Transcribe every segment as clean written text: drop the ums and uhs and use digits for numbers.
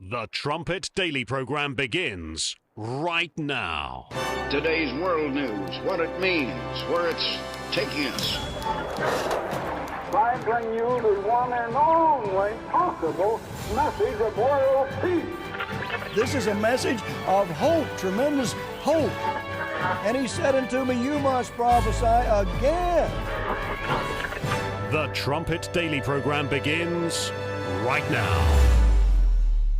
The Trumpet Daily program begins right now. Today's world news, what it means, where it's taking us. I bring you the one and only possible message of world peace. This is a message of hope, tremendous hope. And he said unto me, you must prophesy again. The Trumpet Daily program begins right now.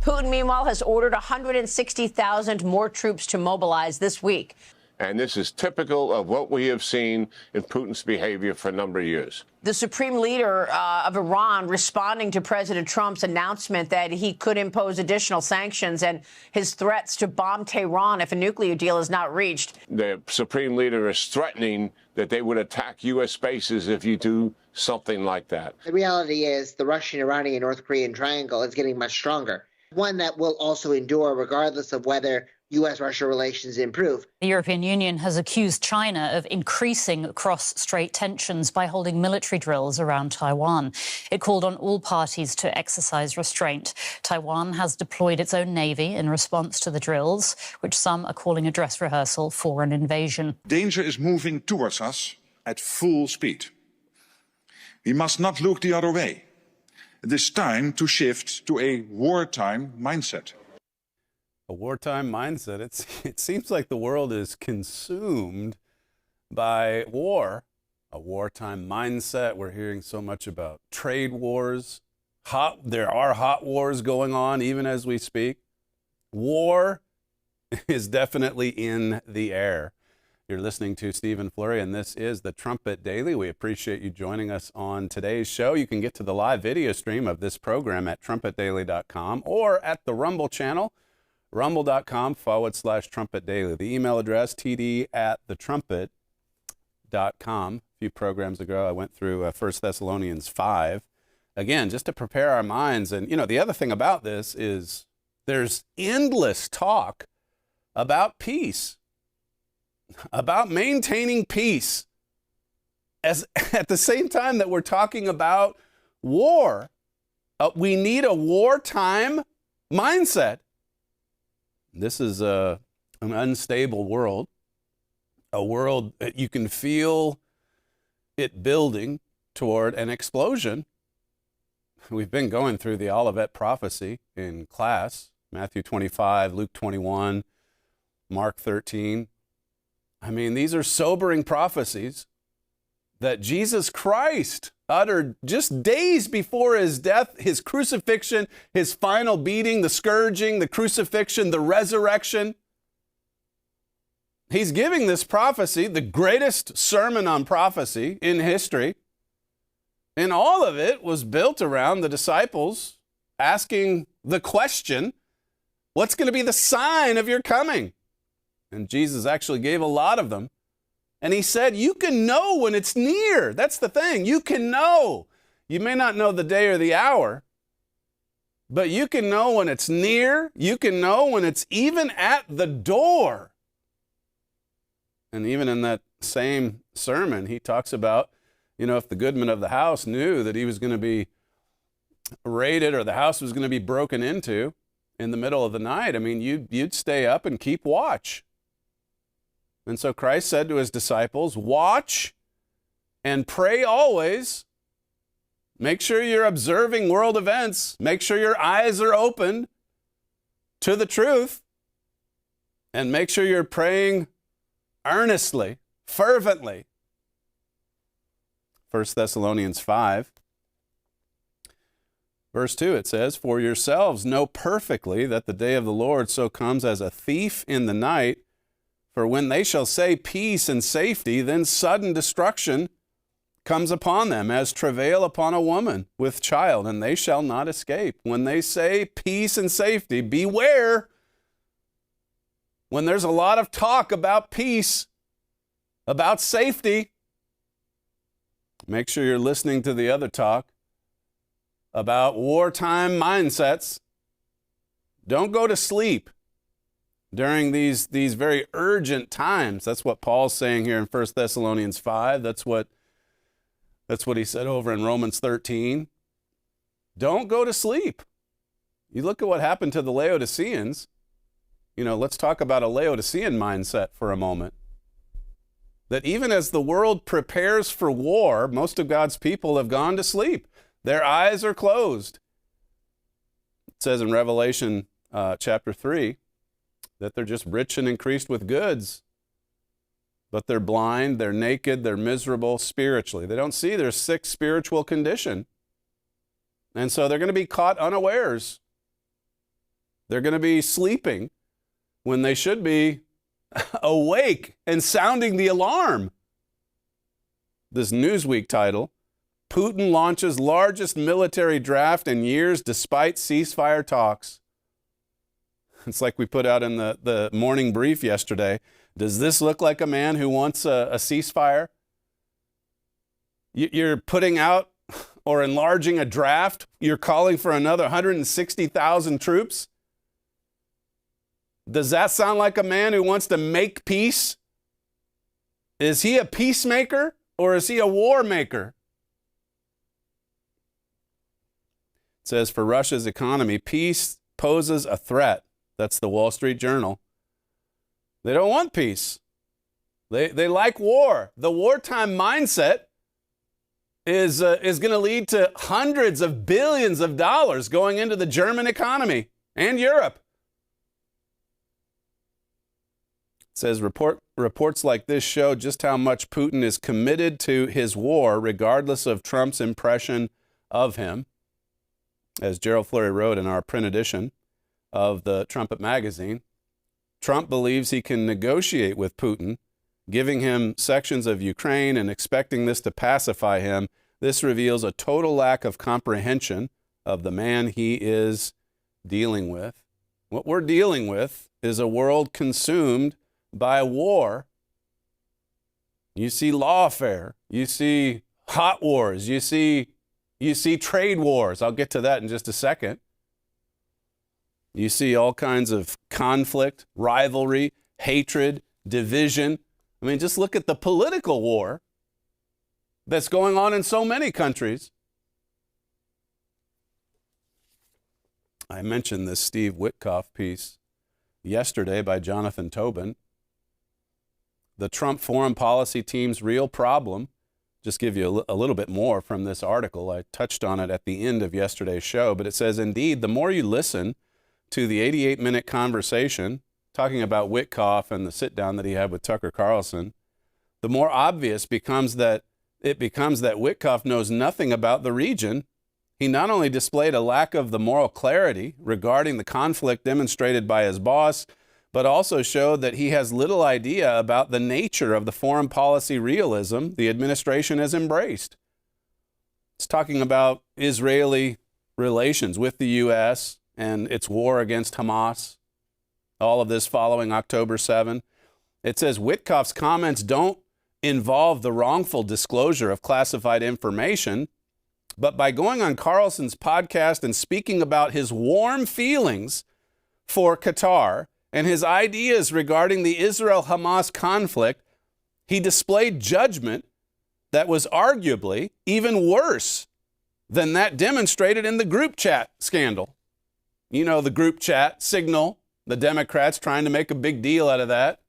Putin, meanwhile, has ordered 160,000 more troops to mobilize this week. And this is typical of what we have seen in Putin's behavior for a number of years. The supreme leader of Iran responding to President Trump's announcement that he could impose additional sanctions and his threats to bomb Tehran if a nuclear deal is not reached. The supreme leader is threatening that they would attack U.S. bases if you do something like that. The reality is the Russian, Iranian, North Korean triangle is getting much stronger, one that will also endure regardless of whether U.S.-Russia relations improve. The European Union has accused China of increasing cross-strait tensions by holding military drills around Taiwan. It called on all parties to exercise restraint. Taiwan has deployed its own navy in response to the drills, which some are calling a dress rehearsal for an invasion. Danger is moving towards us at full speed. We must not look the other way. It is time to shift to a wartime mindset. A wartime mindset. It seems like the world is consumed by war, a wartime mindset. We're hearing so much about trade wars. There are hot wars going on even as we speak. War is definitely in the air. You're listening to Stephen Flurry, and this is the Trumpet Daily. We appreciate you joining us on today's show. You can get to the live video stream of this program at trumpetdaily.com or at the Rumble channel, rumble.com/Trumpet Daily. The email address, td@thetrumpet.com. A few programs ago, I went through 1 Thessalonians 5. Again, just to prepare our minds. And, the other thing about this is there's endless talk about peace, about maintaining peace, as at the same time that we're talking about war. We need a wartime mindset. This is an unstable world, a world that you can feel it building toward an explosion. We've been going through the Olivet prophecy in class, Matthew 25, Luke 21, Mark 13. I mean, these are sobering prophecies that Jesus Christ uttered just days before his death, his crucifixion, his final beating, the scourging, the crucifixion, the resurrection. He's giving this prophecy, the greatest sermon on prophecy in history. And all of it was built around the disciples asking the question, what's going to be the sign of your coming? And Jesus actually gave a lot of them. And he said, you can know when it's near. That's the thing. You can know. You may not know the day or the hour, but you can know when it's near. You can know when it's even at the door. And even in that same sermon, he talks about, if the goodman of the house knew that he was going to be raided or the house was going to be broken into in the middle of the night, you'd stay up and keep watch. And so Christ said to his disciples, watch and pray always. Make sure you're observing world events. Make sure your eyes are open to the truth. And make sure you're praying earnestly, fervently. 1 Thessalonians 5, verse 2, it says, for yourselves know perfectly that the day of the Lord so comes as a thief in the night. For when they shall say peace and safety, then sudden destruction comes upon them as travail upon a woman with child, and they shall not escape. When they say peace and safety, beware. When there's a lot of talk about peace, about safety, make sure you're listening to the other talk about wartime mindsets. Don't go to sleep during these very urgent times. That's what Paul's saying here in 1 Thessalonians 5. That's what he said over in Romans 13. Don't go to sleep. You look at what happened to the Laodiceans. Let's talk about a Laodicean mindset for a moment. That even as the world prepares for war, most of God's people have gone to sleep. Their eyes are closed. It says in Revelation chapter 3 that they're just rich and increased with goods. But they're blind, they're naked, they're miserable spiritually. They don't see their sick spiritual condition. And so they're going to be caught unawares. They're going to be sleeping when they should be awake and sounding the alarm. This Newsweek title, Putin launches largest military draft in years despite ceasefire talks. It's like we put out in the morning brief yesterday. Does this look like a man who wants a ceasefire? You're putting out or enlarging a draft. You're calling for another 160,000 troops. Does that sound like a man who wants to make peace? Is he a peacemaker or is he a war maker? It says for Russia's economy, peace poses a threat. That's the Wall Street Journal. They don't want peace. They like war. The wartime mindset is going to lead to hundreds of billions of dollars going into the German economy and Europe. It says reports like this show just how much Putin is committed to his war, regardless of Trump's impression of him. As Gerald Fleury wrote in our print edition of the Trumpet magazine, Trump believes he can negotiate with Putin, giving him sections of Ukraine and expecting this to pacify him. This reveals a total lack of comprehension of the man he is dealing with. What we're dealing with is a world consumed by war. You see lawfare, you see hot wars, you see trade wars. I'll get to that in just a second. You see all kinds of conflict, rivalry, hatred, division. I mean, just look at the political war that's going on in so many countries. I mentioned this Steve Witkoff piece yesterday by Jonathan Tobin. The Trump foreign policy team's real problem. Just give you a little bit more from this article. I touched on it at the end of yesterday's show, but it says, indeed, the more you listen to the 88-minute conversation talking about Witkoff and the sit-down that he had with Tucker Carlson, the more obvious becomes that Witkoff knows nothing about the region. He not only displayed a lack of the moral clarity regarding the conflict demonstrated by his boss, but also showed that he has little idea about the nature of the foreign policy realism the administration has embraced. It's talking about Israeli relations with the U.S., and its war against Hamas, all of this following October 7. It says Witkoff's comments don't involve the wrongful disclosure of classified information, but by going on Carlson's podcast and speaking about his warm feelings for Qatar and his ideas regarding the Israel-Hamas conflict, he displayed judgment that was arguably even worse than that demonstrated in the group chat scandal. You know, the group chat signal, the Democrats trying to make a big deal out of that.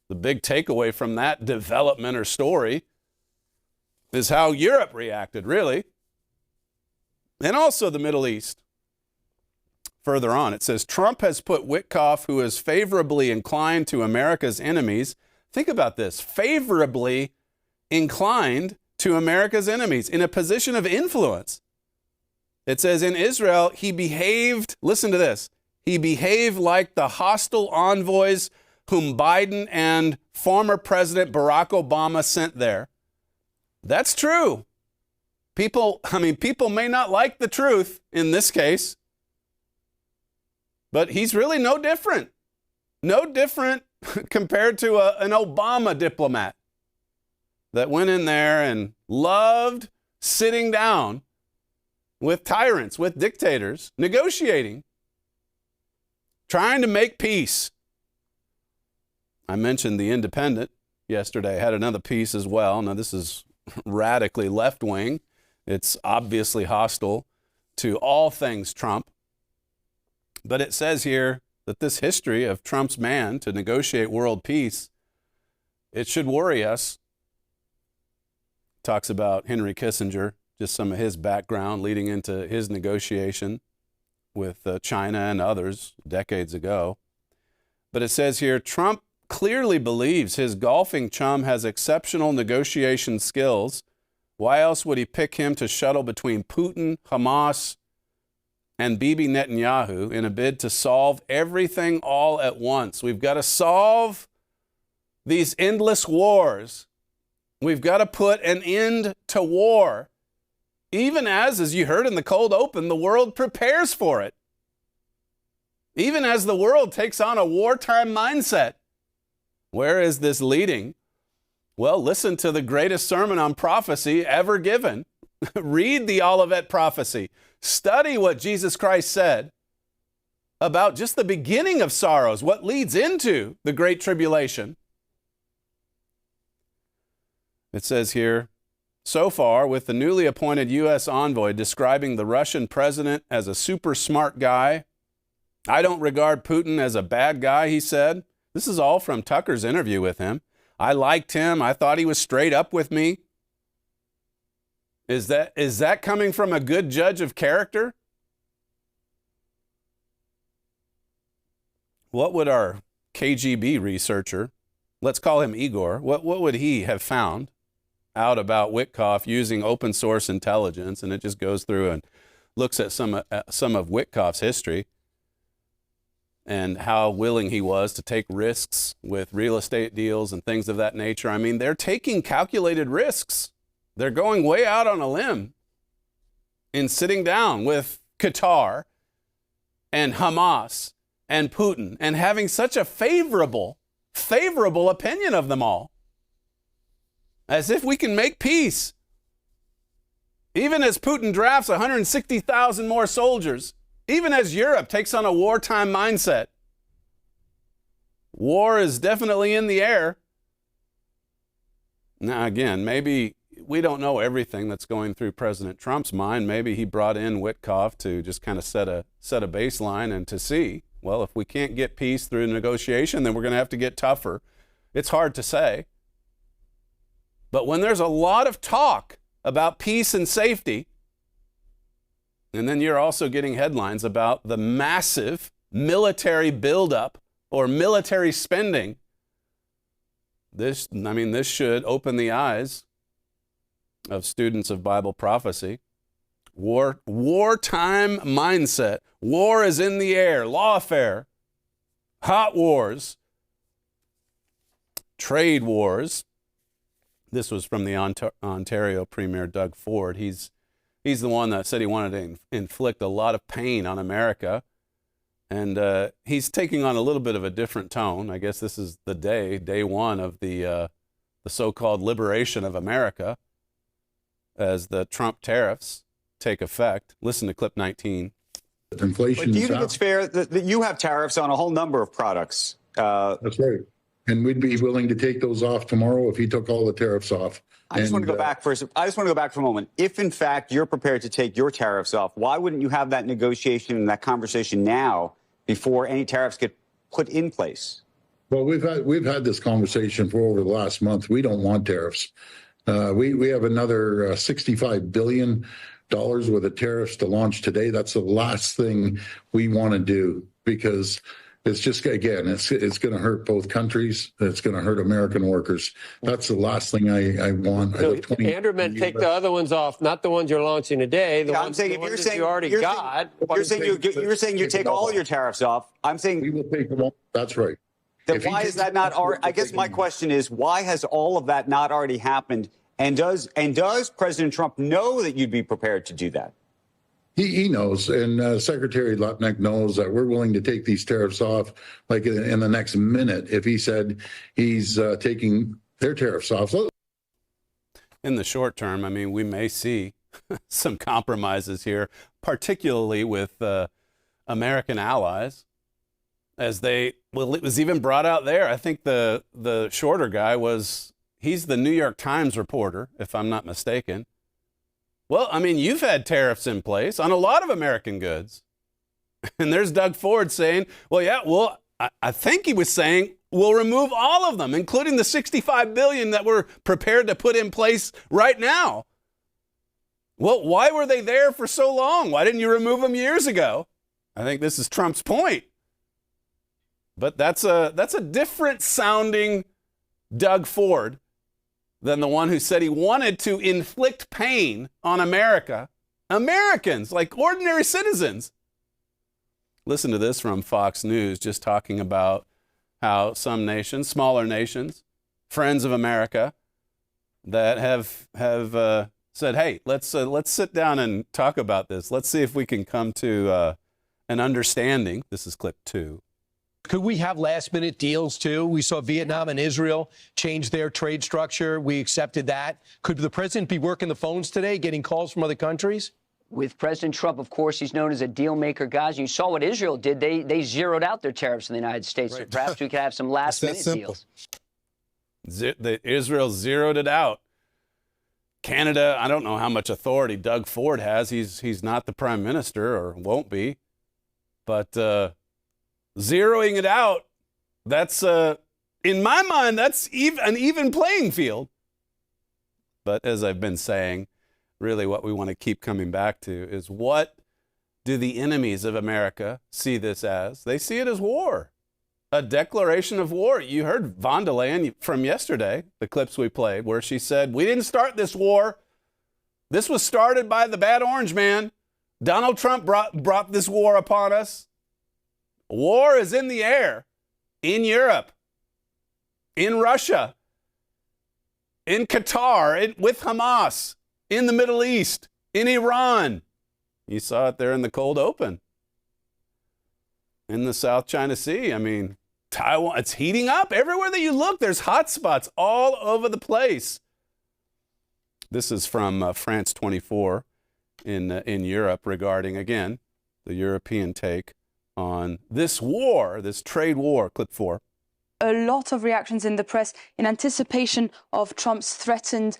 The big takeaway from that development or story is how Europe reacted, really. And also the Middle East. Further on, it says, Trump has put Witkoff, who is favorably inclined to America's enemies, think about this, favorably inclined to America's enemies, in a position of influence. It says in Israel, he behaved, listen to this, he behaved like the hostile envoys whom Biden and former President Barack Obama sent there. That's true. People may not like the truth in this case, but he's really no different. No different compared to an Obama diplomat that went in there and loved sitting down with tyrants, with dictators, negotiating, trying to make peace. I mentioned The Independent yesterday. I had another piece as well. Now, this is radically left-wing. It's obviously hostile to all things Trump. But it says here that this history of Trump's man to negotiate world peace, it should worry us. Talks about Henry Kissinger, just some of his background leading into his negotiation with China and others decades ago. But it says here, Trump clearly believes his golfing chum has exceptional negotiation skills. Why else would he pick him to shuttle between Putin, Hamas, and Bibi Netanyahu in a bid to solve everything all at once? We've got to solve these endless wars. We've got to put an end to war. Even as you heard in the cold open, the world prepares for it. Even as the world takes on a wartime mindset. Where is this leading? Well, listen to the greatest sermon on prophecy ever given. Read the Olivet prophecy. Study what Jesus Christ said about just the beginning of sorrows, what leads into the Great Tribulation. It says here, so far, with the newly appointed U.S. envoy describing the Russian president as a super smart guy, I don't regard Putin as a bad guy, he said. This is all from Tucker's interview with him. I liked him. I thought he was straight up with me. Is that coming from a good judge of character? What would our KGB researcher, let's call him Igor, what would he have found out about Witkoff using open source intelligence? And it just goes through and looks at some of Witkoff's history and how willing he was to take risks with real estate deals and things of that nature. I mean, they're taking calculated risks. They're going way out on a limb in sitting down with Qatar and Hamas and Putin and having such a favorable opinion of them all. As if we can make peace. Even as Putin drafts 160,000 more soldiers, even as Europe takes on a wartime mindset. War is definitely in the air. Now, again, maybe we don't know everything that's going through President Trump's mind. Maybe he brought in Witkoff to just kind of set a baseline and to see, well, if we can't get peace through negotiation, then we're going to have to get tougher. It's hard to say. But when there's a lot of talk about peace and safety, and then you're also getting headlines about the massive military buildup or military spending, this should open the eyes of students of Bible prophecy. Wartime mindset. War is in the air. Lawfare. Hot wars. Trade wars. This was from the Ontario Premier Doug Ford. He's the one that said he wanted to inflict a lot of pain on America. And he's taking on a little bit of a different tone. I guess this is the day one of the so-called liberation of America as the Trump tariffs take effect. Listen to clip 19. Inflation. But do you think it's fair that you have tariffs on a whole number of products? That's right. And we'd be willing to take those off tomorrow if he took all the tariffs off. I just want to go back for a moment. If, in fact, you're prepared to take your tariffs off, why wouldn't you have that negotiation and that conversation now before any tariffs get put in place? Well, we've had this conversation for over the last month. We don't want tariffs. We have another $65 billion worth of tariffs to launch today. That's the last thing we want to do because it's just, again, it's going to hurt both countries. It's going to hurt American workers. That's the last thing I want. Andrew meant take the other ones off, not the ones you're launching today. The ones that you already got. You're saying you take all your tariffs off. I'm saying we will take them all. That's right. Then why is that not? I guess my question is, why has all of that not already happened? And does President Trump know that you'd be prepared to do that? He knows, and Secretary Lutnick knows that we're willing to take these tariffs off like in the next minute if he said he's taking their tariffs off. In the short term, I mean, we may see some compromises here, particularly with American allies, as it was even brought out there. I think the shorter guy he's the New York Times reporter, if I'm not mistaken. Well, I mean, you've had tariffs in place on a lot of American goods. And there's Doug Ford saying, well, yeah, well, I think he was saying we'll remove all of them, including the $65 billion that we're prepared to put in place right now. Well, why were they there for so long? Why didn't you remove them years ago? I think this is Trump's point. But that's a different sounding Doug Ford than the one who said he wanted to inflict pain on Americans, like ordinary citizens. Listen to this from Fox News, just talking about how some nations, smaller nations, friends of America, that have said, hey, let's sit down and talk about this. Let's see if we can come to an understanding. This is clip 2. Could we have last-minute deals, too? We saw Vietnam and Israel change their trade structure. We accepted that. Could the president be working the phones today, getting calls from other countries? With President Trump, of course, he's known as a deal-maker, guys. You saw what Israel did. They zeroed out their tariffs in the United States. Right. So perhaps we could have some last-minute deals. Israel zeroed it out. Canada, I don't know how much authority Doug Ford has. He's not the prime minister, or won't be. But zeroing it out, that's, in my mind, that's an even playing field. But as I've been saying, really what we want to keep coming back to is, what do the enemies of America see this as? They see it as war, a declaration of war. You heard von der Leyen from yesterday, the clips we played, where she said, we didn't start this war. This was started by the bad orange man. Donald Trump brought this war upon us. War is in the air, in Europe, in Russia, in Qatar, with Hamas, in the Middle East, in Iran. You saw it there in the cold open. In the South China Sea, I mean, Taiwan, it's heating up. Everywhere that you look, there's hot spots all over the place. This is from France 24 in Europe regarding, again, the European take on this war, this trade war. Clip 4. A lot of reactions in the press in anticipation of Trump's threatened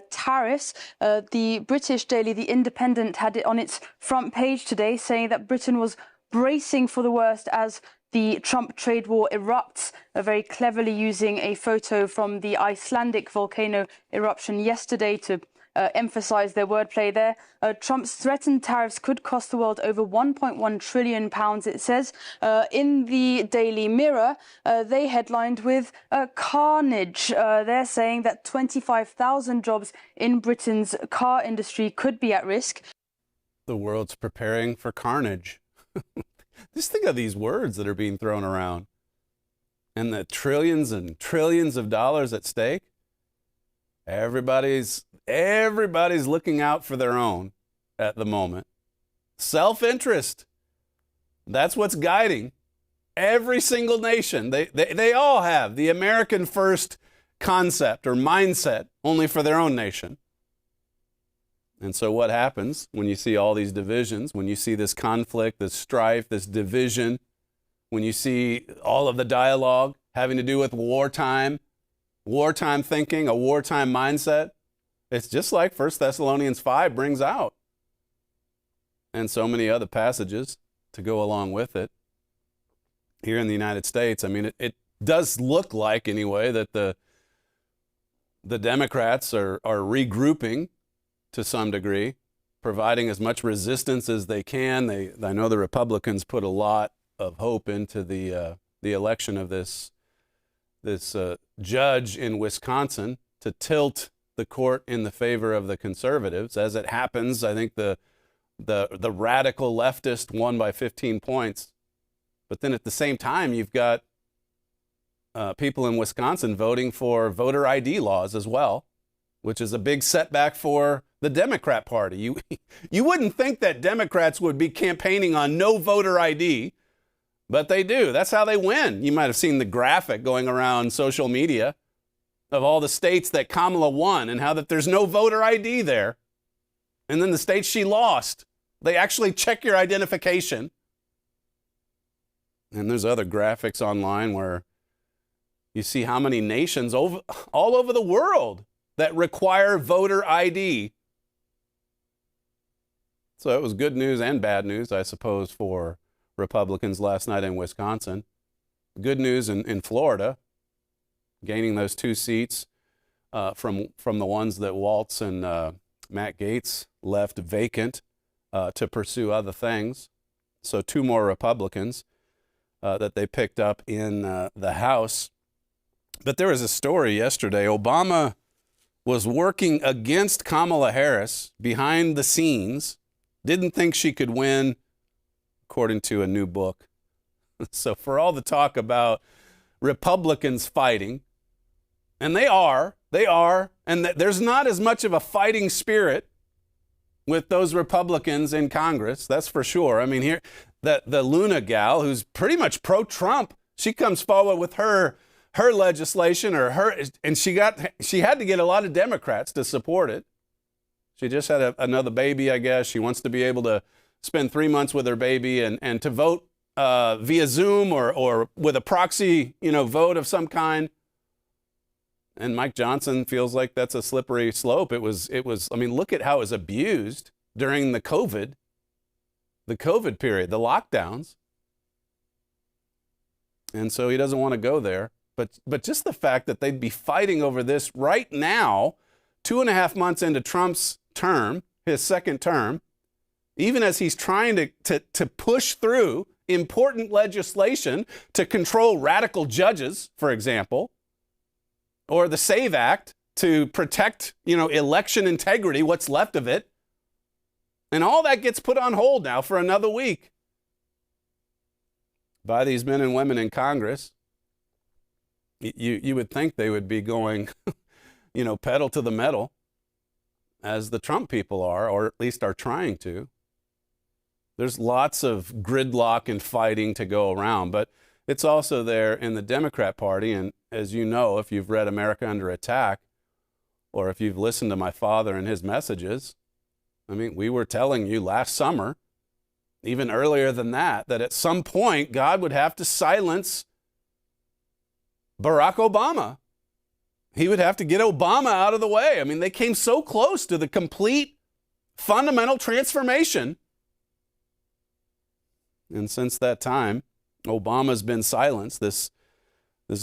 tariffs. The British daily, The Independent, had it on its front page today, saying that Britain was bracing for the worst as the Trump trade war erupts, very cleverly using a photo from the Icelandic volcano eruption yesterday to emphasize their wordplay there. Trump's threatened tariffs could cost the world over £1.1 trillion, it says. In the Daily Mirror, they headlined with carnage. They're saying that 25,000 jobs in Britain's car industry could be at risk. The world's preparing for carnage. Just think of these words that are being thrown around, and the trillions and trillions of dollars at stake. Everybody's looking out for their own at the moment. Self-interest. That's what's guiding every single nation. They all have the American first concept or mindset, only for their own nation. And so what happens when you see all these divisions, when you see this conflict, this strife, this division, when you see all of the dialogue having to do with wartime thinking, a wartime mindset? It's just like 1 Thessalonians 5 brings out, and so many other passages to go along with it. Here in the United States, I mean, it does look like, anyway, that the Democrats are regrouping to some degree, providing as much resistance as they can. I know the Republicans put a lot of hope into the election of this judge in Wisconsin to tilt the court in the favor of the conservatives. As it happens, I think the radical leftist won by 15 points. But then at the same time, you've got people in Wisconsin voting for voter ID laws as well, which is a big setback for the Democrat Party. You wouldn't think that Democrats would be campaigning on no voter ID, but they do. That's how they win. You might have seen the graphic going around social media of all the states that Kamala won and how that there's no voter ID there. And then the states she lost, they actually check your identification. And there's other graphics online where you see how many nations all over the world that require voter ID. So it was good news and bad news, I suppose, for Republicans last night in Wisconsin. Good news in Florida, gaining those 2 seats from the ones that Waltz and Matt Gaetz left vacant to pursue other things. So 2 more Republicans that they picked up in the House. But there was a story yesterday. Obama was working against Kamala Harris behind the scenes, didn't think she could win, according to a new book. So for all the talk about Republicans fighting, and they are, and there's not as much of a fighting spirit with those Republicans in Congress, that's for sure. I mean, here, the Luna gal, who's pretty much pro-Trump, she comes forward with her legislation, and she had to get a lot of Democrats to support it. She just had another baby, I guess. She wants to be able to spend 3 months with her baby and to vote via Zoom or with a proxy, vote of some kind. And Mike Johnson feels like that's a slippery slope. It was, I mean, look at how it was abused during the COVID period, the lockdowns. And so he doesn't want to go there. But just the fact that they'd be fighting over this right now, 2.5 months into Trump's term, his second term, even as he's trying to push through important legislation to control radical judges, for example, or the SAVE Act to protect, election integrity, what's left of it. And all that gets put on hold now for another week by these men and women in Congress. You would think they would be going, pedal to the metal, as the Trump people are, or at least are trying to. There's lots of gridlock and fighting to go around, but it's also there in the Democrat Party. And as you know, if you've read America Under Attack, or if you've listened to my father and his messages, I mean, we were telling you last summer, even earlier than that at some point God would have to silence Barack Obama. He would have to get Obama out of the way. I mean, they came so close to the complete fundamental transformation. And since that time, Obama's been silenced. This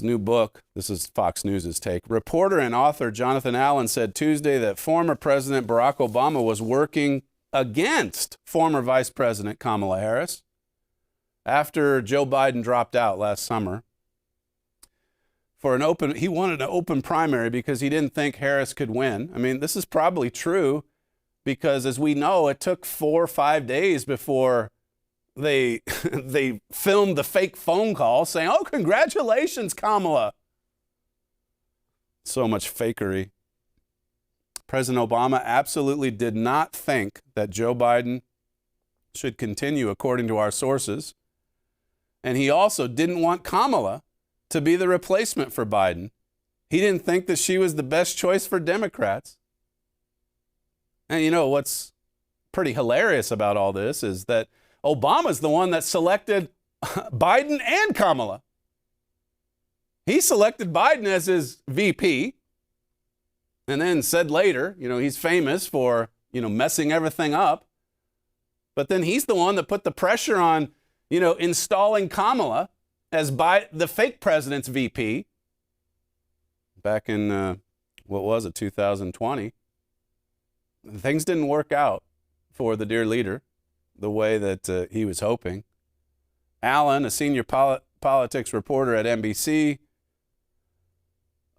new book, this is Fox News' take. Reporter and author Jonathan Allen said Tuesday that former President Barack Obama was working against former Vice President Kamala Harris after Joe Biden dropped out last summer. He wanted an open primary because he didn't think Harris could win. I mean, this is probably true because, as we know, it took 4 or 5 days before they filmed the fake phone call saying, "Oh, congratulations, Kamala." So much fakery. President Obama absolutely did not think that Joe Biden should continue, according to our sources. And he also didn't want Kamala to be the replacement for Biden. He didn't think that she was the best choice for Democrats. And you know what's pretty hilarious about all this is that Obama's the one that selected Biden and Kamala. He selected Biden as his VP and then said later, he's famous for, messing everything up. But then he's the one that put the pressure on, installing Kamala as the fake president's VP back in, 2020. Things didn't work out for the dear leader the way that he was hoping. Allen, a senior politics reporter at NBC,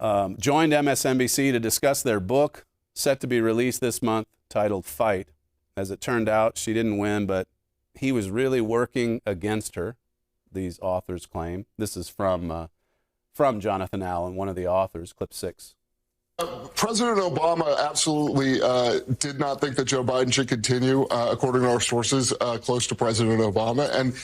joined MSNBC to discuss their book, set to be released this month, titled Fight. As it turned out, she didn't win, but he was really working against her, these authors claim. This is from Jonathan Allen, one of the authors, clip 6. President Obama absolutely did not think that Joe Biden should continue, according to our sources close to President Obama. And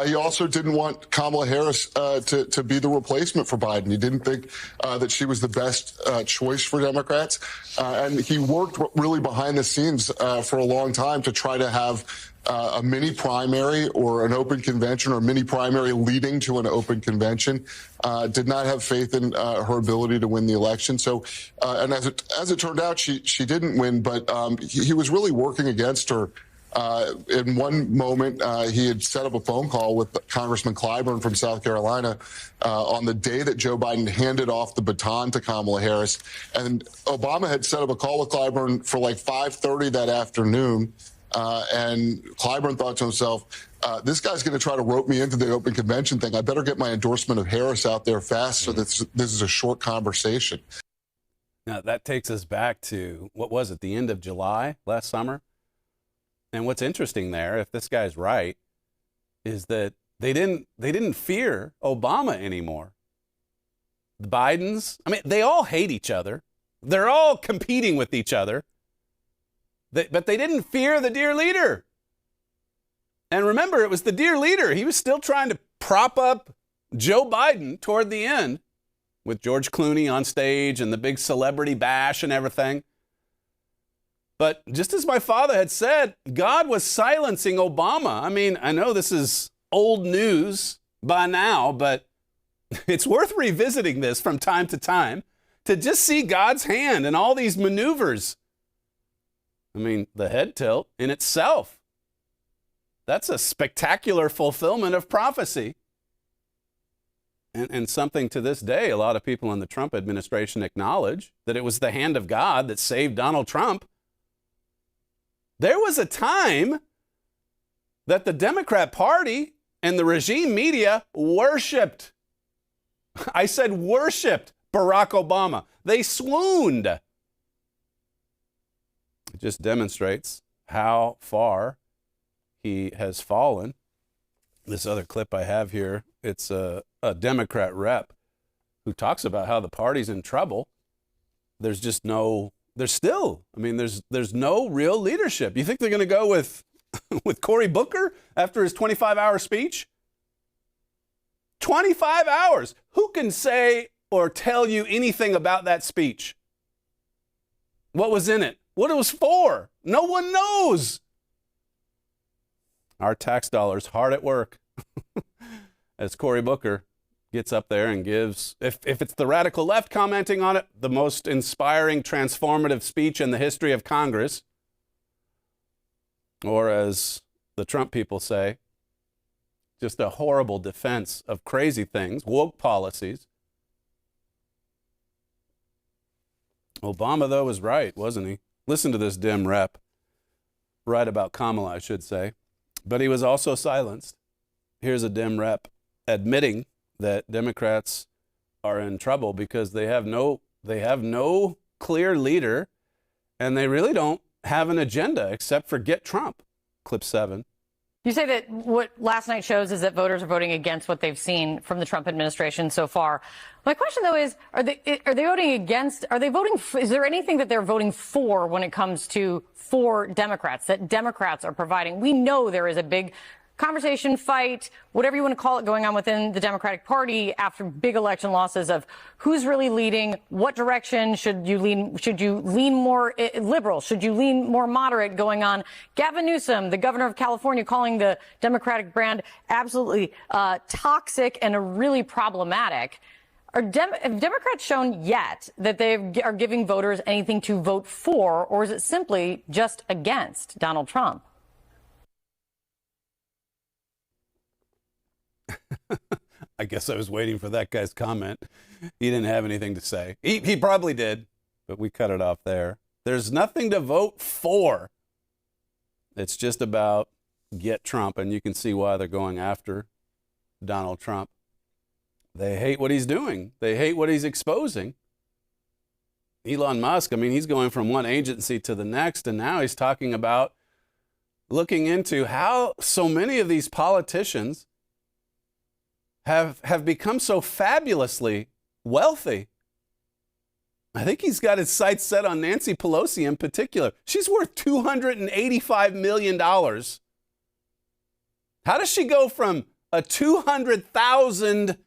he also didn't want Kamala Harris to be the replacement for Biden. He didn't think that she was the best choice for Democrats. And he worked really behind the scenes for a long time to try to have a mini primary or an open convention or mini primary leading to an open convention. Did not have faith in her ability to win the election. So, and as it turned out, she didn't win, but he was really working against her In one moment, he had set up a phone call with Congressman Clyburn from South Carolina on the day that Joe Biden handed off the baton to Kamala Harris. And Obama had set up a call with Clyburn for like 5:30 that afternoon. And Clyburn thought to himself, this guy's going to try to rope me into the open convention thing. I better get my endorsement of Harris out there fast so that this is a short conversation. Now, that takes us back to, what was it, the end of July last summer? And what's interesting there, if this guy's right, is that they didn't fear Obama anymore. The Bidens, I mean, they all hate each other. They're all competing with each other. But they didn't fear the dear leader. And remember, it was the dear leader. He was still trying to prop up Joe Biden toward the end with George Clooney on stage and the big celebrity bash and everything. But just as my father had said, God was silencing Obama. I mean, I know this is old news by now, but it's worth revisiting this from time to time to just see God's hand in all these maneuvers. I mean, the head tilt in itself, that's a spectacular fulfillment of prophecy. And something to this day, a lot of people in the Trump administration acknowledge that it was the hand of God that saved Donald Trump. There was a time that the Democrat Party and the regime media worshipped. I said worshipped Barack Obama. They swooned. It just demonstrates how far he has fallen. This other clip I have here, it's a Democrat rep who talks about how the party's in trouble. There's no real leadership. You think they're going to go with Cory Booker after his 25-hour speech? 25 hours. Who can say or tell you anything about that speech? What was in it? What it was for? No one knows. Our tax dollars hard at work as Cory Booker gets up there and gives, if it's the radical left commenting on it, the most inspiring, transformative speech in the history of Congress. Or as the Trump people say, just a horrible defense of crazy things, woke policies. Obama, though, was right, wasn't he? Listen to this Dem rep. Right about Kamala, I should say. But he was also silenced. Here's a Dem rep admitting that Democrats are in trouble because they have no clear leader, and they really don't have an agenda except for get Trump. Clip 7. You say that what last night shows is that voters are voting against what they've seen from the Trump administration so far. My question, though, is, are they voting against? Are they voting? Is there anything that they're voting for when it comes to for Democrats that Democrats are providing? We know there is a big conversation, fight, whatever you want to call it, going on within the Democratic Party after big election losses of who's really leading, what direction should you lean? Should you lean more liberal? Should you lean more moderate going on? Gavin Newsom, the governor of California, calling the Democratic brand absolutely toxic and really problematic. Have Democrats shown yet that they are giving voters anything to vote for, or is it simply just against Donald Trump? I guess I was waiting for that guy's comment. He didn't have anything to say. He probably did, but we cut it off there. There's nothing to vote for. It's just about get Trump, and you can see why they're going after Donald Trump. They hate what he's doing. They hate what he's exposing. Elon Musk, I mean, he's going from one agency to the next, and now he's talking about looking into how so many of these politicians have become so fabulously wealthy. I think he's got his sights set on Nancy Pelosi in particular. She's worth $285 million. How does she go from a $200,000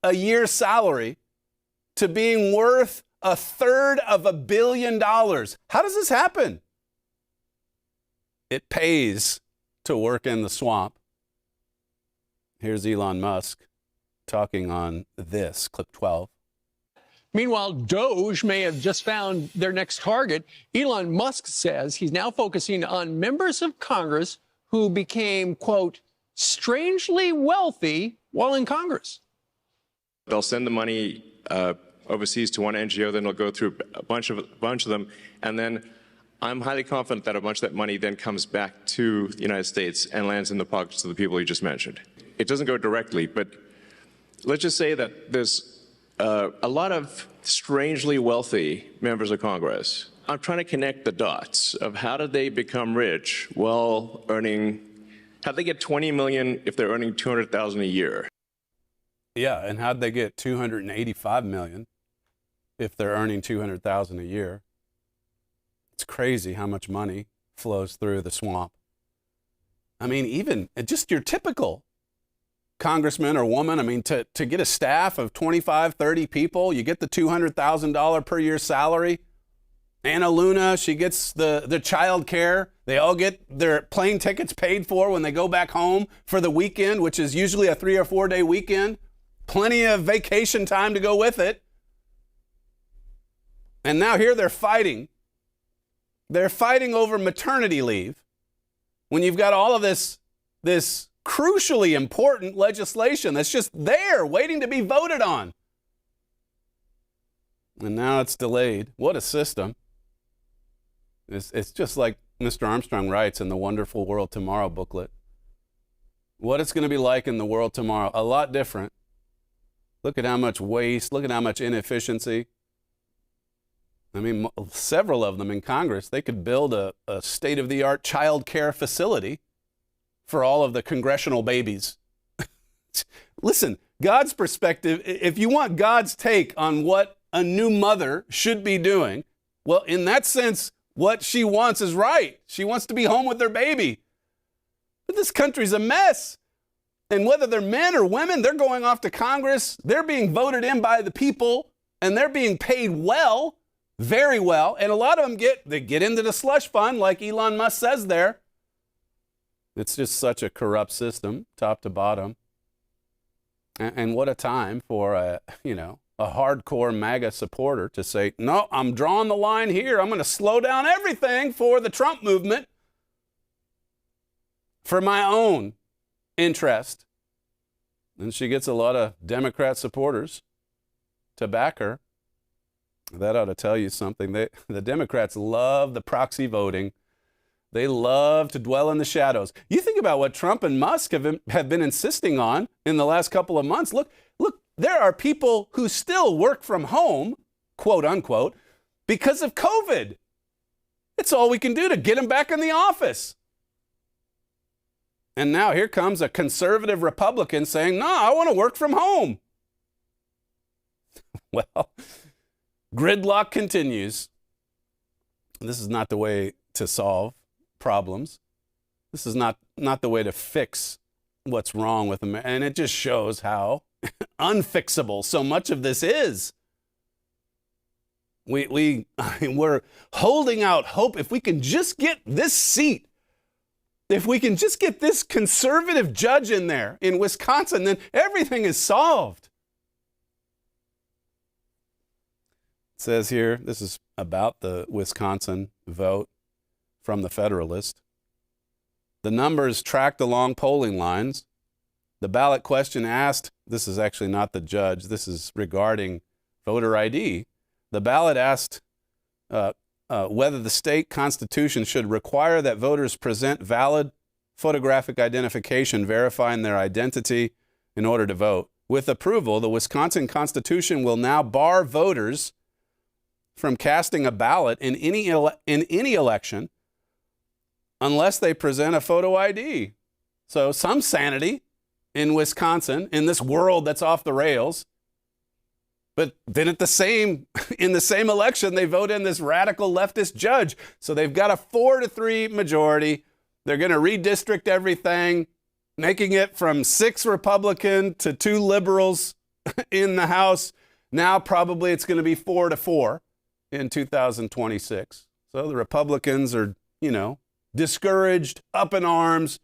a year salary to being worth $350 million? How does this happen? It pays to work in the swamp. Here's Elon Musk talking on this, clip 12. Meanwhile, DOGE may have just found their next target. Elon Musk says he's now focusing on members of Congress who became, quote, strangely wealthy while in Congress. They'll send the money overseas to one NGO, then they'll go through a bunch of them, and then I'm highly confident that a bunch of that money then comes back to the United States and lands in the pockets of the people you just mentioned. It doesn't go directly, but let's just say that there's a lot of strangely wealthy members of Congress. I'm trying to connect the dots of how did they become rich while earning, how'd they get 20 million if they're earning 200,000 a year? Yeah, and how'd they get 285 million if they're earning 200,000 a year? It's crazy how much money flows through the swamp. I mean, even just your typical congressman or woman, I mean, to get a staff of 25, 30 people, you get the $200,000 per year salary. Anna Luna, she gets the child care. They all get their plane tickets paid for when they go back home for the weekend, which is usually a 3 or 4 day weekend. Plenty of vacation time to go with it. And now here they're fighting. They're fighting over maternity leave when you've got all of this crucially important legislation that's just there waiting to be voted on. And now it's delayed. What a system. It's just like Mr. Armstrong writes in the Wonderful World Tomorrow booklet. What it's going to be like in the world tomorrow, a lot different. Look at how much waste, look at how much inefficiency. I mean, several of them in Congress, they could build a state-of-the-art child care facility for all of the congressional babies. Listen, God's perspective, if you want God's take on what a new mother should be doing, well, in that sense, what she wants is right. She wants to be home with their baby. But this country's a mess. And whether they're men or women, they're going off to Congress. They're being voted in by the people, and they're being paid well, very well. And a lot of them get into the slush fund, like Elon Musk says there. It's just such a corrupt system, top to bottom. And what a time for a hardcore MAGA supporter to say, no, I'm drawing the line here. I'm going to slow down everything for the Trump movement for my own interest. And she gets a lot of Democrat supporters to back her. That ought to tell you something. The Democrats love the proxy voting. They love to dwell in the shadows. You think about what Trump and Musk have been insisting on in the last couple of months. Look, there are people who still work from home, quote unquote, because of COVID. It's all we can do to get them back in the office. And now here comes a conservative Republican saying, no, I want to work from home. Well, gridlock continues. This is not the way to solve problems. This is not the way to fix what's wrong with them. And it just shows how unfixable so much of this is. We're holding out hope. If we can just get this seat, if we can just get this conservative judge in there in Wisconsin, then everything is solved. It says here, this is about the Wisconsin vote from the Federalist. The numbers tracked along polling lines. The ballot question asked, this is actually not the judge, this is regarding voter ID. The ballot asked whether the state constitution should require that voters present valid photographic identification verifying their identity in order to vote. With approval, the Wisconsin Constitution will now bar voters from casting a ballot in any election unless they present a photo ID. So some sanity in Wisconsin, in this world that's off the rails. But then in the same election, they vote in this radical leftist judge. So they've got a 4-3 majority. They're going to redistrict everything, making it from 6 Republican to 2 liberals in the House. Now probably it's going to be 4-4 in 2026. So the Republicans are, discouraged, up in arms.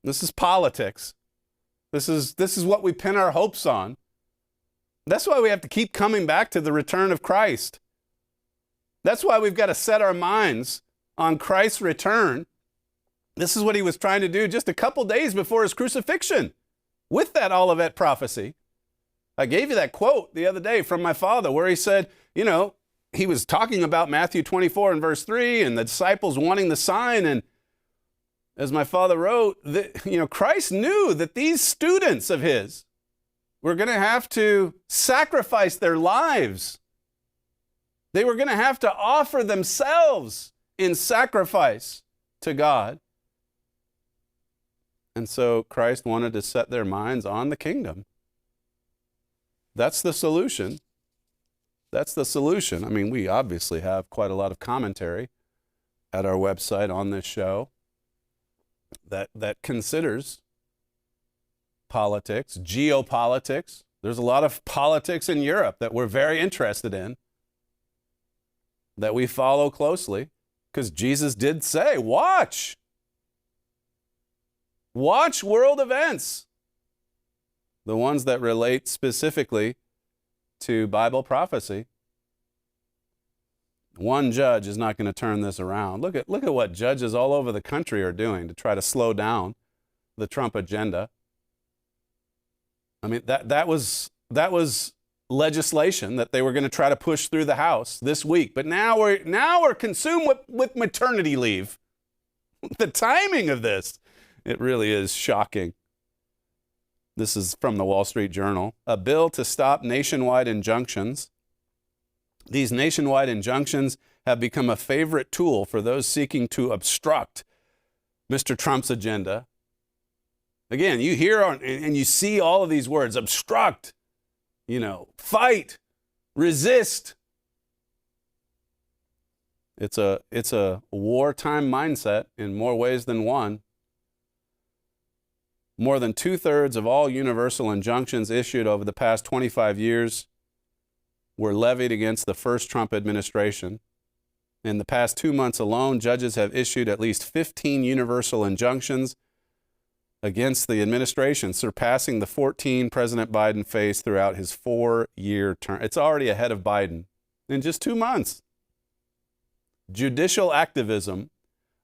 This is politics. This is what we pin our hopes on. That's why we have to keep coming back to the return of Christ. That's why we've got to set our minds on Christ's return. This is what he was trying to do just a couple days before his crucifixion with that Olivet prophecy. I gave you that quote the other day from my father where he said, he was talking about Matthew 24 and verse 3 and the disciples wanting the sign. And as my father wrote, Christ knew that these students of his were going to have to sacrifice their lives. They were going to have to offer themselves in sacrifice to God. And so Christ wanted to set their minds on the kingdom. That's the solution. That's the solution. I mean, we obviously have quite a lot of commentary at our website on this show that considers politics, geopolitics. There's a lot of politics in Europe that we're very interested in, that we follow closely, because Jesus did say, watch world events, the ones that relate specifically to Bible prophecy. One judge is not going to turn this around. Look at what judges all over the country are doing to try to slow down the Trump agenda. I mean, that was legislation that they were going to try to push through the House this week. But now we're consumed with maternity leave. The timing of this, it really is shocking. This is from the Wall Street Journal. A bill to stop nationwide injunctions. These nationwide injunctions have become a favorite tool for those seeking to obstruct Mr. Trump's agenda. Again, you hear and you see all of these words: obstruct, fight, resist. It's a wartime mindset in more ways than one. More than 2/3 of all universal injunctions issued over the past 25 years were levied against the first Trump administration. In the past 2 months alone, judges have issued at least 15 universal injunctions against the administration, surpassing the 14 President Biden faced throughout his 4-year term. It's already ahead of Biden in just 2 months. Judicial activism,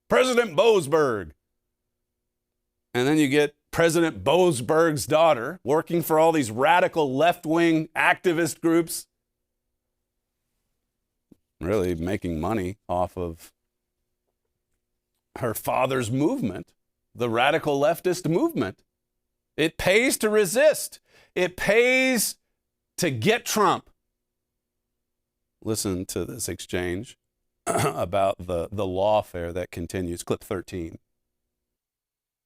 President Boasberg. And then you get President Boasberg's daughter working for all these radical left-wing activist groups, really making money off of her father's movement, the radical leftist movement. It pays to resist. It pays to get Trump. Listen to this exchange about the lawfare that continues. Clip 13.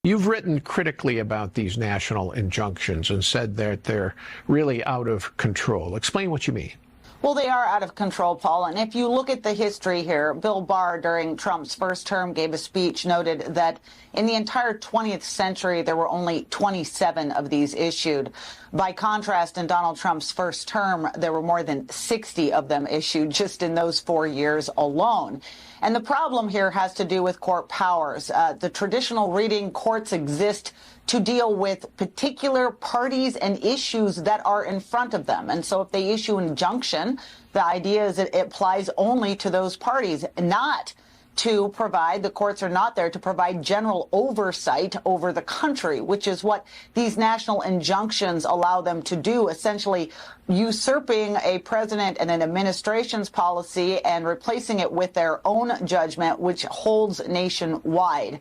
You've written critically about these national injunctions and said that they're really out of control. Explain what you mean. Well, they are out of control, Paul. And if you look at the history here, Bill Barr, during Trump's first term, gave a speech, noted that in the entire 20th century, there were only 27 of these issued. By contrast, in Donald Trump's first term, there were more than 60 of them issued just in those 4 years alone. And the problem here has to do with court powers. The traditional reading, courts exist to deal with particular parties and issues that are in front of them. And so if they issue an injunction, the idea is that it applies only to those parties, not to provide, the courts are not there to provide general oversight over the country, which is what these national injunctions allow them to do, essentially usurping a president and an administration's policy and replacing it with their own judgment, which holds nationwide.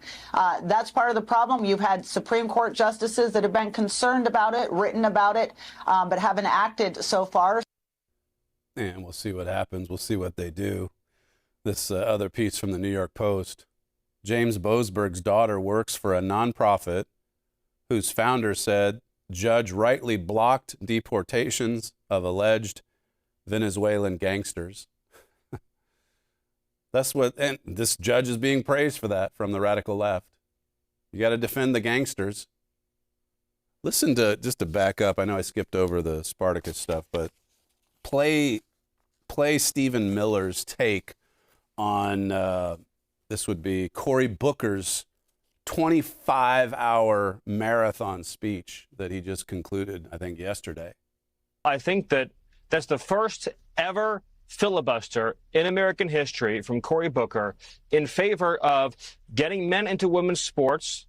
That's part of the problem. You've had Supreme Court justices that have been concerned about it, written about it, but haven't acted so far. And we'll see what happens. We'll see what they do. This other piece from the New York Post. James Boasberg's daughter works for a nonprofit whose founder said judge rightly blocked deportations of alleged Venezuelan gangsters. And this judge is being praised for that from the radical left. You got to defend the gangsters. Listen to, just to back up, I know I skipped over the Spartacus stuff, but play Stephen Miller's take on, this would be Cory Booker's 25-hour marathon speech that he just concluded, I think, yesterday. I think that that's the first ever filibuster in American history from Cory Booker in favor of getting men into women's sports,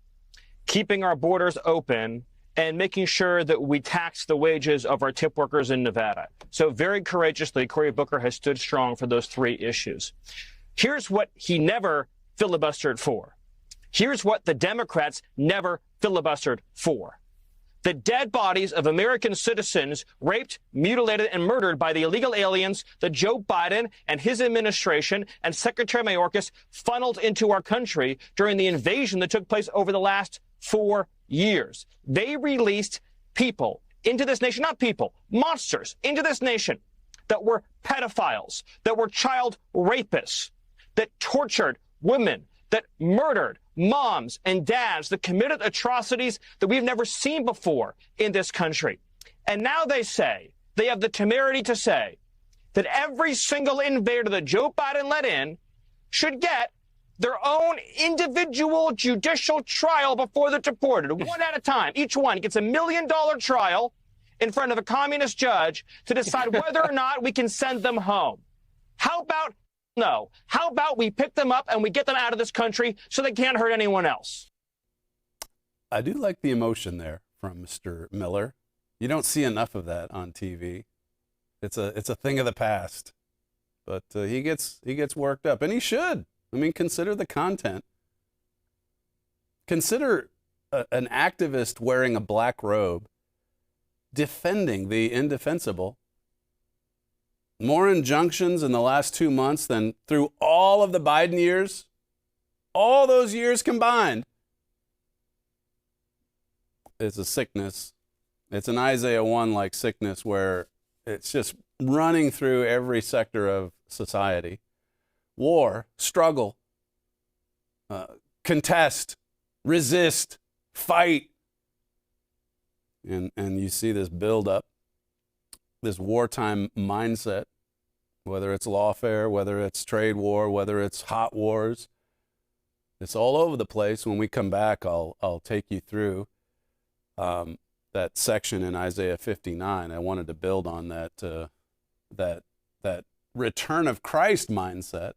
keeping our borders open, and making sure that we tax the wages of our tip workers in Nevada. So very courageously, Cory Booker has stood strong for those three issues. Here's what he never filibustered for. Here's what the Democrats never filibustered for. The dead bodies of American citizens raped, mutilated, and murdered by the illegal aliens that Joe Biden and his administration and Secretary Mayorkas funneled into our country during the invasion that took place over the last 4 years. They released people into this nation, not people, monsters into this nation that were pedophiles, that were child rapists, that tortured women, that murdered moms and dads, that committed atrocities that we've never seen before in this country. And now they say, they have the temerity to say, that every single invader that Joe Biden let in should get their own individual judicial trial before they're deported, one at a time. Each one gets $1 million trial in front of a communist judge to decide whether or not we can send them home. How about no? How about we pick them up and we get them out of this country so they can't hurt anyone else? I do like the emotion there from Mr. Miller. You don't see enough of that on TV. It's a thing of the past. But he gets worked up, and he should. I mean, consider the content. Consider an activist wearing a black robe defending the indefensible. More injunctions in the last 2 months than through all of the Biden years, all those years combined. It's a sickness. It's an Isaiah 1-like sickness where it's just running through every sector of society. War, struggle, contest, resist, fight. And you see this build up, this wartime mindset, whether it's lawfare, whether it's trade war, whether it's hot wars. It's all over the place. When we come back, I'll take you through that section in Isaiah 59. I wanted to build on that return of Christ mindset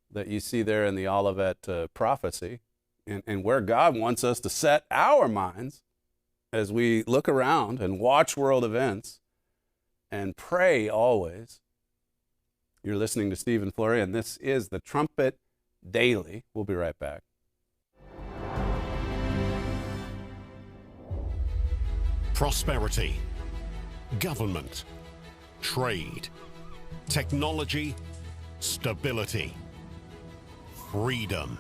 that you see there in the Olivet prophecy, and where God wants us to set our minds as we look around and watch world events and pray always. You're listening to Stephen Flurry, and this is the Trumpet Daily. We'll be right back. Prosperity, government, trade, technology, stability, freedom.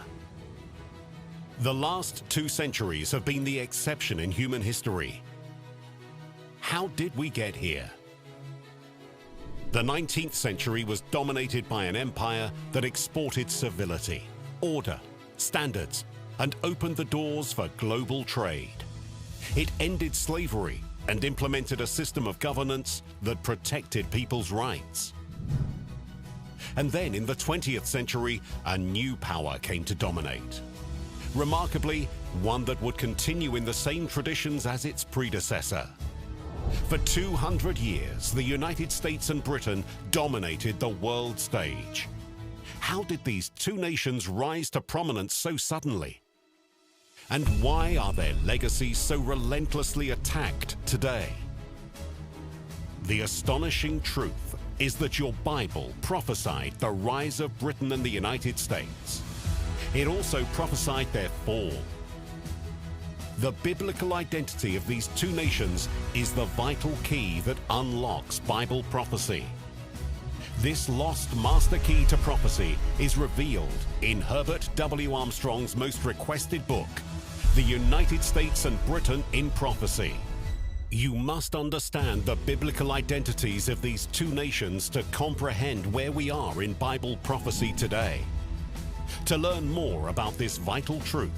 The last 2 centuries have been the exception in human history. How did we get here? The 19th century was dominated by an empire that exported civility, order, standards, and opened the doors for global trade. It ended slavery and implemented a system of governance that protected people's rights. And then in the 20th century, a new power came to dominate. Remarkably, one that would continue in the same traditions as its predecessor. For 200 years, the United States and Britain dominated the world stage. How did these two nations rise to prominence so suddenly? And why are their legacies so relentlessly attacked today? The astonishing truth is that your Bible prophesied the rise of Britain and the United States. It also prophesied their fall. The biblical identity of these two nations is the vital key that unlocks Bible prophecy. This lost master key to prophecy is revealed in Herbert W. Armstrong's most requested book, The United States and Britain in Prophecy. You must understand the biblical identities of these two nations to comprehend where we are in Bible prophecy today. To learn more about this vital truth,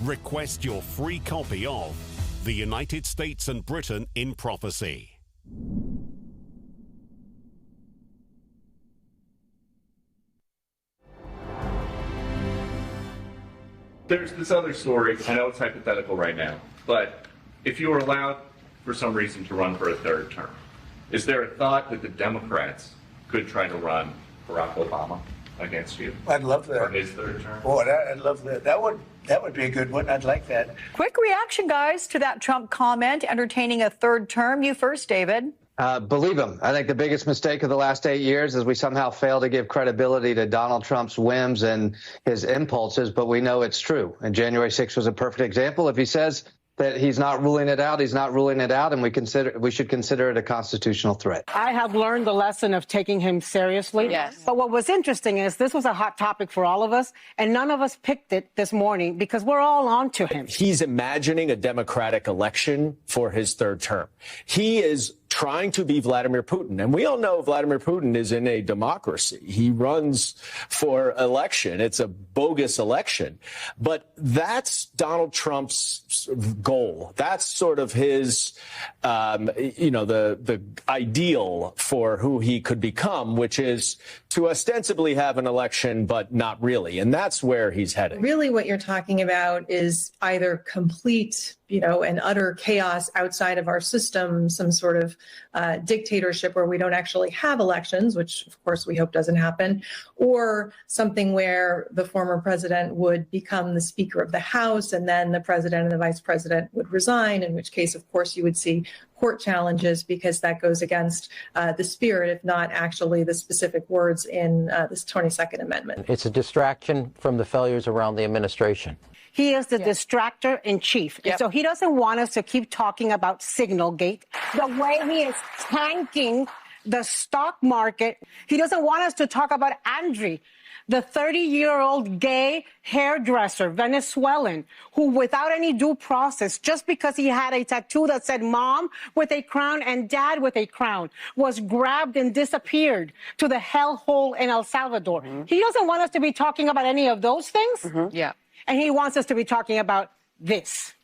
request your free copy of The United States and Britain in Prophecy. There's this other story. I know it's hypothetical right now, but if you were allowed for some reason to run for a third term, Is there a thought that the Democrats could try to run Barack Obama against you? I'd love that. For his third term? Boy, I'd love that. That would be a good one. I'd like that. Quick reaction, guys, to that Trump comment entertaining a third term. You first, David. Believe him. I think the biggest mistake of the last 8 years is we somehow fail to give credibility to Donald Trump's whims and his impulses, but we know it's true. And January 6th was a perfect example. If he says that he's not ruling it out, he's not ruling it out, and we should consider it a constitutional threat. I have learned the lesson of taking him seriously. Yes. But what was interesting is this was a hot topic for all of us, and none of us picked it this morning because we're all on to him. He's imagining a Democratic election for his third term. He is trying to be Vladimir Putin. And we all know Vladimir Putin is in a democracy. He runs for election. It's a bogus election. But that's Donald Trump's goal. That's sort of his, the ideal for who he could become, which is to ostensibly have an election, but not really. And that's where he's heading. Really what you're talking about is either complete and utter chaos outside of our system, some sort of dictatorship where we don't actually have elections, which of course we hope doesn't happen, or something where the former president would become the Speaker of the House and then the president and the vice president would resign, in which case, of course, you would see court challenges because that goes against the spirit, if not actually the specific words in this 22nd Amendment. It's a distraction from the failures around the administration. He is the distractor in chief. Yep. And so he doesn't want us to keep talking about Signalgate, the way he is tanking the stock market. He doesn't want us to talk about Andriy, the 30-year-old gay hairdresser, Venezuelan, who without any due process, just because he had a tattoo that said mom with a crown and dad with a crown, was grabbed and disappeared to the hellhole in El Salvador. Mm-hmm. He doesn't want us to be talking about any of those things. Mm-hmm. Yeah. And he wants us to be talking about this.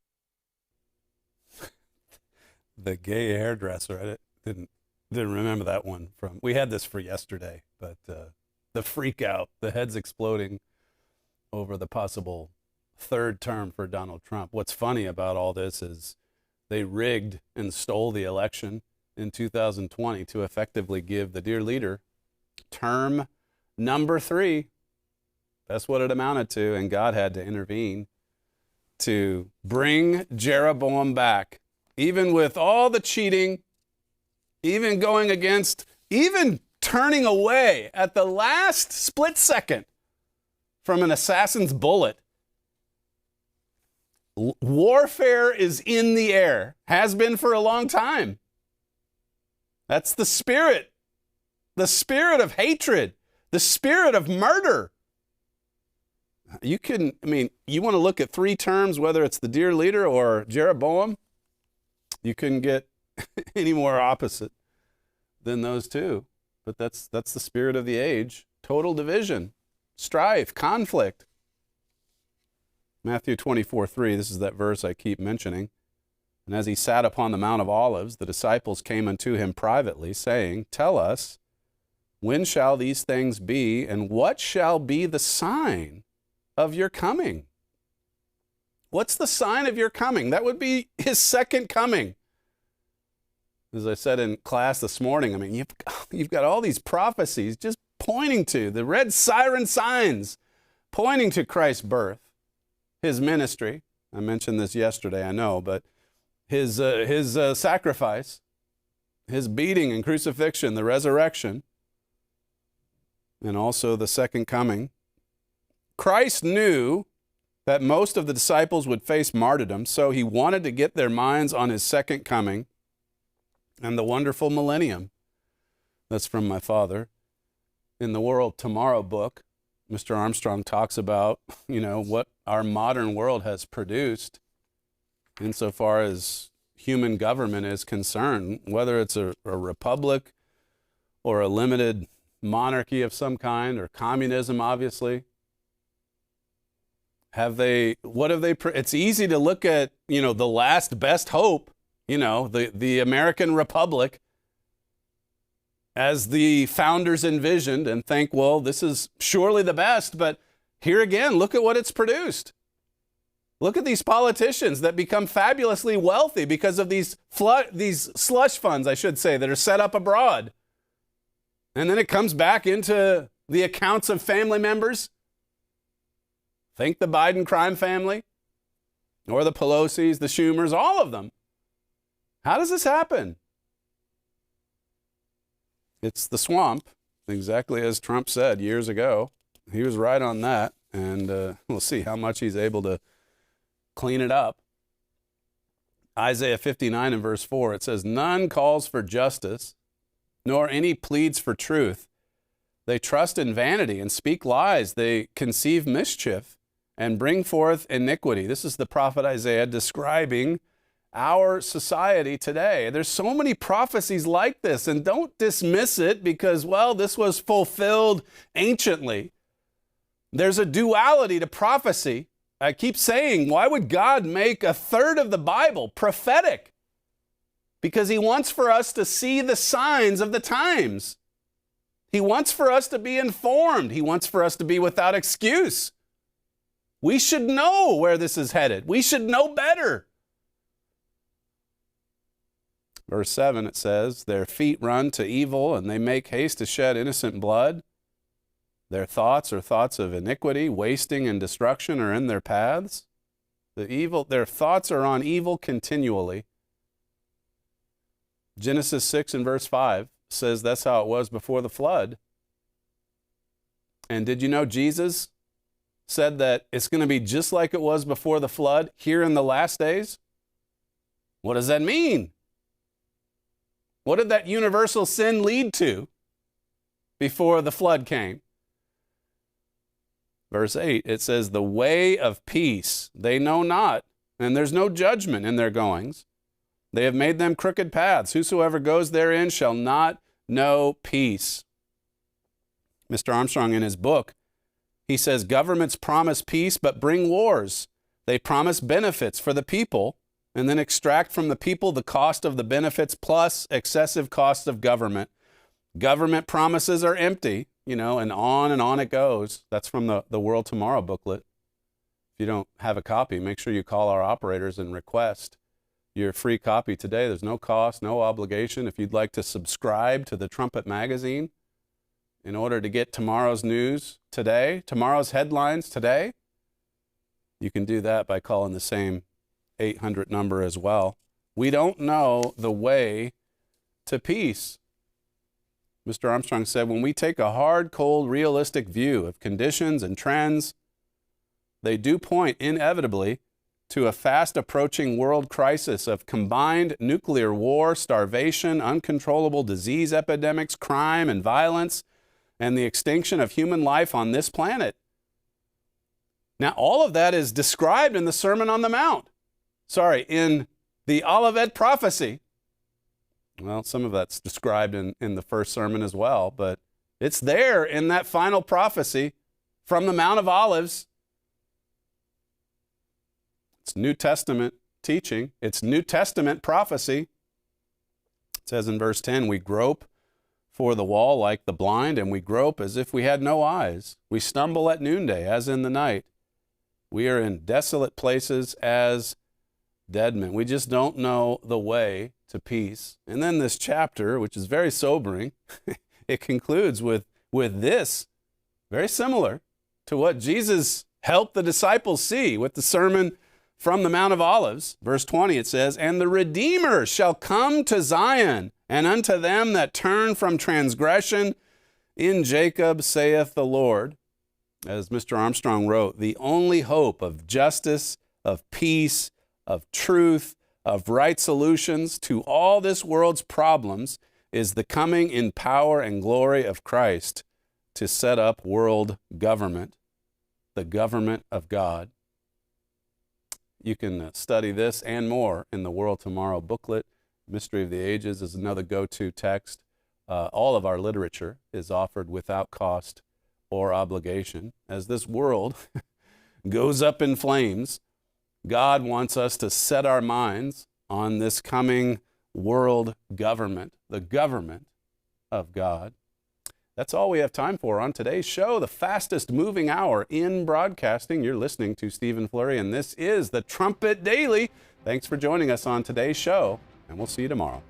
The gay hairdresser. I didn't remember that one from. We had this for yesterday, but the freak out, the heads exploding over the possible third term for Donald Trump. What's funny about all this is they rigged and stole the election in 2020 to effectively give the dear leader term number 3. That's what it amounted to, and God had to intervene to bring Jeroboam back, even with all the cheating, even going against, even turning away at the last split second from an assassin's bullet. Warfare is in the air, has been for a long time. That's the spirit of hatred, the spirit of murder. You want to look at 3 terms, whether it's the dear leader or Jeroboam, you couldn't get any more opposite than those two. But that's the spirit of the age. Total division, strife, conflict. Matthew 24:3, this is that verse I keep mentioning. And as he sat upon the Mount of Olives, the disciples came unto him privately, saying, Tell us, when shall these things be, and what shall be the sign of your coming? What's the sign of your coming? That would be his second coming. As I said in class this morning, you've got all these prophecies just pointing to the red siren signs, pointing to Christ's birth, his ministry. I mentioned this yesterday, I know, but his sacrifice, his beating and crucifixion, the resurrection, and also the second coming. Christ knew that most of the disciples would face martyrdom, so he wanted to get their minds on his second coming and the wonderful millennium. That's from my father. In the World Tomorrow book, Mr. Armstrong talks about, what our modern world has produced insofar as human government is concerned, whether it's a republic or a limited monarchy of some kind or communism, obviously. It's easy to look at, the last best hope, the American Republic as the founders envisioned and think, well, this is surely the best. But here again, look at what it's produced. Look at these politicians that become fabulously wealthy because of these slush funds, I should say, that are set up abroad. And then it comes back into the accounts of family members. Think the Biden crime family, or the Pelosi's, the Schumers, all of them. How does this happen? It's the swamp, exactly as Trump said years ago. He was right on that, and we'll see how much he's able to clean it up. Isaiah 59 and verse 4, it says, "None calls for justice, nor any pleads for truth. They trust in vanity and speak lies. They conceive mischief and bring forth iniquity." This is the prophet Isaiah describing our society today. There's so many prophecies like this, and don't dismiss it because, well, this was fulfilled anciently. There's a duality to prophecy. I keep saying, why would God make a third of the Bible prophetic? Because he wants for us to see the signs of the times. He wants for us to be informed. He wants for us to be without excuse. We should know where this is headed. We should know better. Verse 7, it says, "Their feet run to evil, and they make haste to shed innocent blood. Their thoughts are thoughts of iniquity, wasting and destruction are in their paths." Their thoughts are on evil continually. Genesis 6 and verse 5 says that's how it was before the flood. And did you know Jesus said that it's going to be just like it was before the flood here in the last days? What does that mean? What did that universal sin lead to before the flood came? Verse 8, it says, "The way of peace they know not, and there's no judgment in their goings. They have made them crooked paths. Whosoever goes therein shall not know peace." Mr. Armstrong, in his book, he says, governments promise peace but bring wars. They promise benefits for the people and then extract from the people the cost of the benefits plus excessive cost of government. Government promises are empty, and on it goes. That's from the World Tomorrow booklet. If you don't have a copy, make sure you call our operators and request your free copy today. There's no cost, no obligation. If you'd like to subscribe to the Trumpet magazine in order to get tomorrow's news today, tomorrow's headlines today, you can do that by calling the same 800 number as well. We don't know the way to peace. Mr. Armstrong said, when we take a hard, cold, realistic view of conditions and trends, they do point inevitably to a fast approaching world crisis of combined nuclear war, starvation, uncontrollable disease epidemics, crime and violence, and the extinction of human life on this planet. Now, all of that is described in the Sermon on the Mount. In the Olivet prophecy. Well, some of that's described in the first sermon as well, but it's there in that final prophecy from the Mount of Olives. It's New Testament teaching. It's New Testament prophecy. It says in verse 10, "We grope for the wall like the blind, and we grope as if we had no eyes. We stumble at noonday as in the night. We are in desolate places as dead men." We just don't know the way to peace. And then this chapter, which is very sobering, it concludes with this, very similar to what Jesus helped the disciples see with the Sermon from the Mount of Olives. Verse 20, it says, "And the Redeemer shall come to Zion, and unto them that turn from transgression in Jacob, saith the Lord." As Mr. Armstrong wrote, the only hope of justice, of peace, of truth, of right solutions to all this world's problems is the coming in power and glory of Christ to set up world government, the government of God. You can study this and more in the World Tomorrow booklet. Mystery of the Ages is another go-to text. All of our literature is offered without cost or obligation. As this world goes up in flames, God wants us to set our minds on this coming world government, the government of God. That's all we have time for on today's show, the fastest moving hour in broadcasting. You're listening to Stephen Flurry, and this is the Trumpet Daily. Thanks for joining us on today's show, and we'll see you tomorrow.